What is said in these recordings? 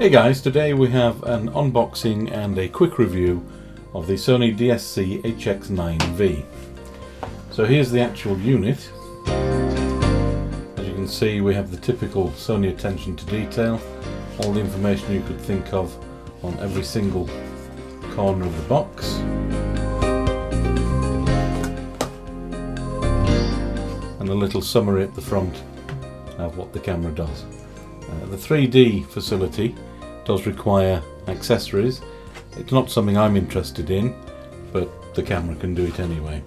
Hey guys, today we have an unboxing and a quick review of the Sony DSC-HX9V. So here's the actual unit. As you can see, we have the typical Sony attention to detail, all the information you could think of on every single corner of the box. And a little summary at the front of what the camera does. The 3D facility does require accessories. It's not something I'm interested in, but the camera can do it anyway.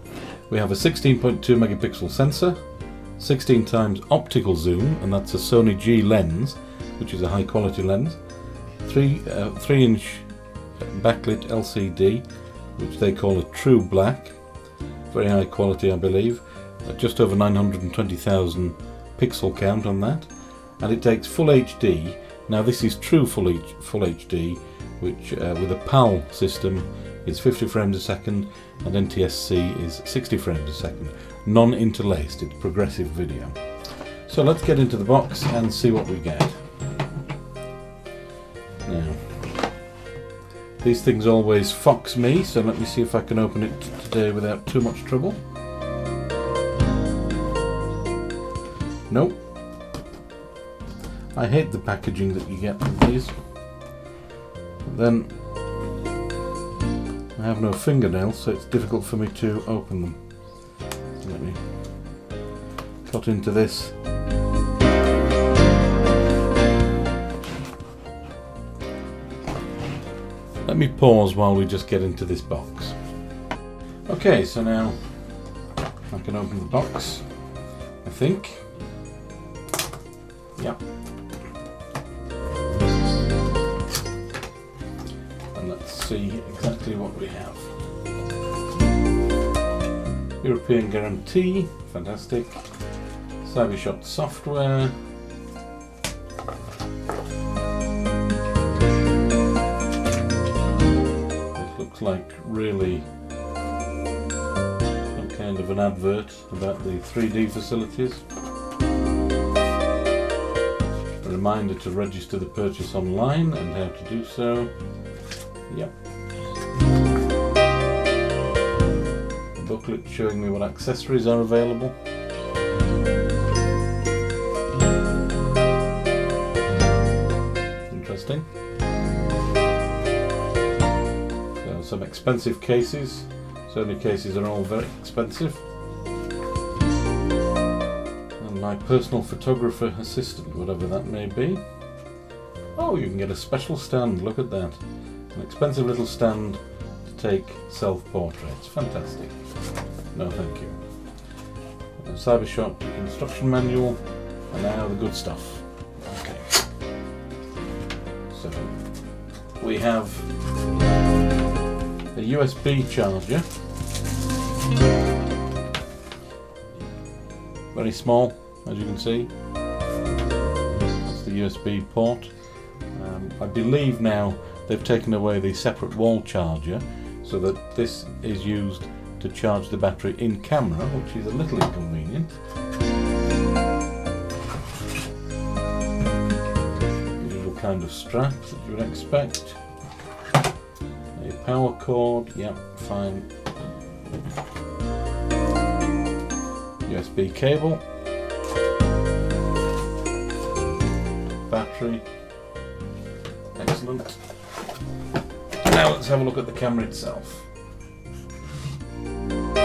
We have a 16.2 megapixel sensor, 16 times optical zoom, and that's a Sony G lens, which is a high quality lens, 3-inch backlit LCD, which they call a true black, very high quality I believe, just over 920,000 pixel count on that, and it takes full HD. Now this is true full HD, which with a PAL system is 50 frames a second and NTSC is 60 frames a second. Non-interlaced, it's progressive video. So let's get into the box and see what we get. Now, these things always fox me, so let me see if I can open it today without too much trouble. Nope. I hate the packaging that you get with these. But then I have no fingernails, so it's difficult for me to open them. Let me cut into this. Let me pause while we just get into this box. Okay, so now I can open the box, I think. Yep. And let's see exactly what we have. European guarantee, fantastic. Cybershot software. It looks like really some kind of an advert about the 3D facilities. A reminder to register the purchase online and how to do so. Yep. A booklet showing me what accessories are available. Interesting. So some expensive cases. Sony cases are all very expensive. And my personal photographer assistant, whatever that may be. Oh, you can get a special stand, look at that. An expensive little stand to take self-portraits. Fantastic. No thank you. A Cybershot instruction manual, and now the good stuff. Okay. So we have a USB charger. Very small, as you can see. That's the USB port. I believe now they've taken away the separate wall charger, so that this is used to charge the battery in camera, which is a little inconvenient. Usual kind of straps that you would expect. A power cord, yep, fine. USB cable. Battery. Excellent. Now let's have a look at the camera itself. Get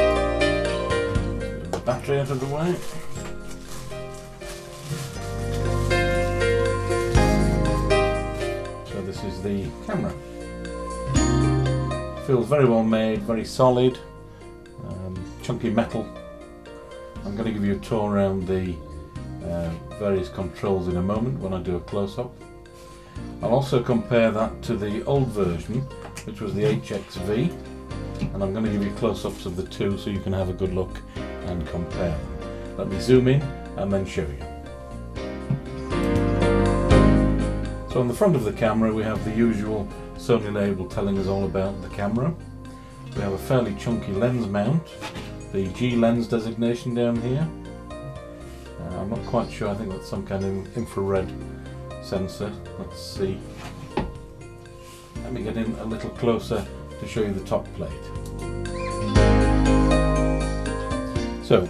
the battery out of the way. So this is the camera. Feels very well made, very solid, chunky metal. I'm going to give you a tour around the various controls in a moment when I do a close-up. I'll also compare that to the old version, which was the HXV, and I'm going to give you close-ups of the two so you can have a good look and compare them. Let me zoom in and then show you. So on the front of the camera we have the usual Sony label telling us all about the camera. We have a fairly chunky lens mount, the G lens designation down here. I'm not quite sure, I think that's some kind of infrared sensor. Let's see. Let me get in a little closer to show you the top plate. So,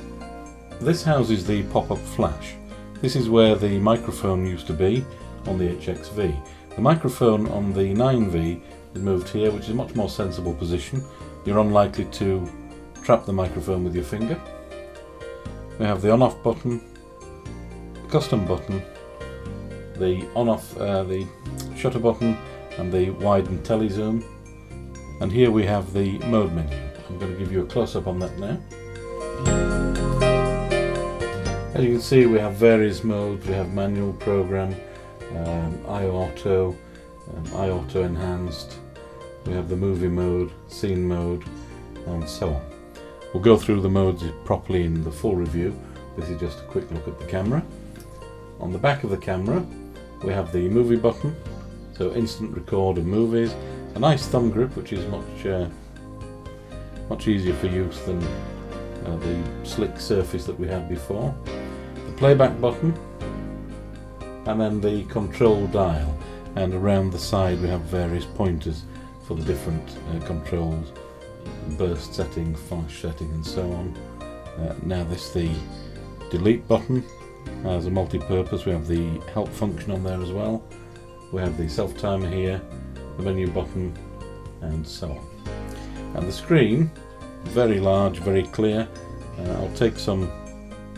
this houses the pop-up flash. This is where the microphone used to be on the HXV. The microphone on the 9V is moved here, which is a much more sensible position. You're unlikely to trap the microphone with your finger. We have the on-off button, custom button, the on-off, the shutter button, and the widen telezoom. And here we have the mode menu. I'm going to give you a close-up on that now. As you can see, we have various modes. We have manual program, iAuto, iAuto enhanced. We have the movie mode, scene mode, and so on. We'll go through the modes properly in the full review. This is just a quick look at the camera. On the back of the camera, we have the movie button, so instant record of movies. A nice thumb grip, which is much easier for use than the slick surface that we had before. The playback button, and then the control dial. And around the side we have various pointers for the different controls, burst setting, flash setting, and so on. Now the delete button as a multi-purpose. We have the help function on there as well. We have the self-timer here, the menu button, and so on. And the screen, very large, very clear. I'll take some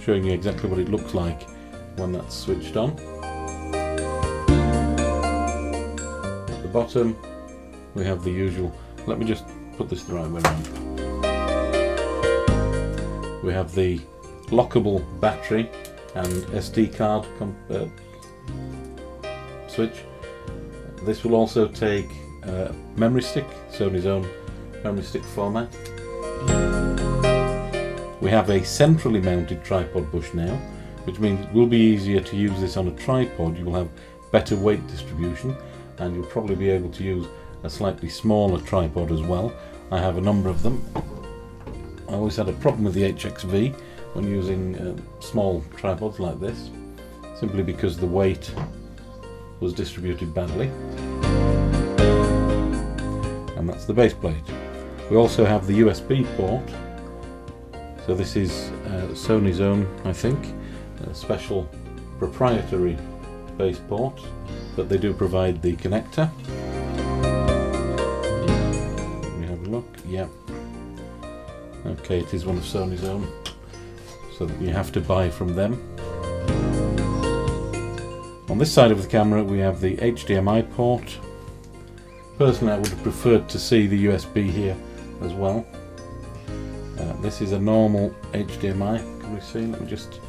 showing you exactly what it looks like when that's switched on. At the bottom we have the usual, let me just put this the right way around. We have the lockable battery and SD card switch. This will also take memory stick, Sony's own memory stick format. We have a centrally mounted tripod bush now, which means it will be easier to use this on a tripod. You will have better weight distribution, and you'll probably be able to use a slightly smaller tripod as well. I have a number of them. I always had a problem with the HXV when using small tripods like this, simply because the weight was distributed badly. And that's the base plate. We also have the USB port. So this is Sony's own, I think, a special proprietary base port, but they do provide the connector. Let me have a look. Yeah. Okay, it is one of Sony's own, so that you have to buy from them. On this side of the camera we have the HDMI port. Personally, I would have preferred to see the USB here as well. This is a normal HDMI. Can we see? Let me just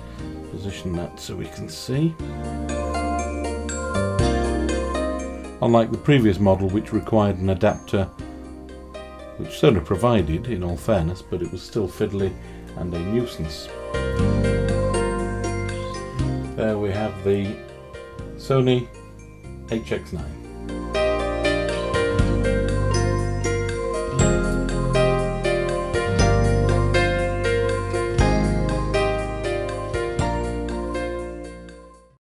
position that so we can see. Unlike the previous model, which required an adapter, which Sony provided in all fairness, but it was still fiddly and a nuisance. There we have the Sony HX9.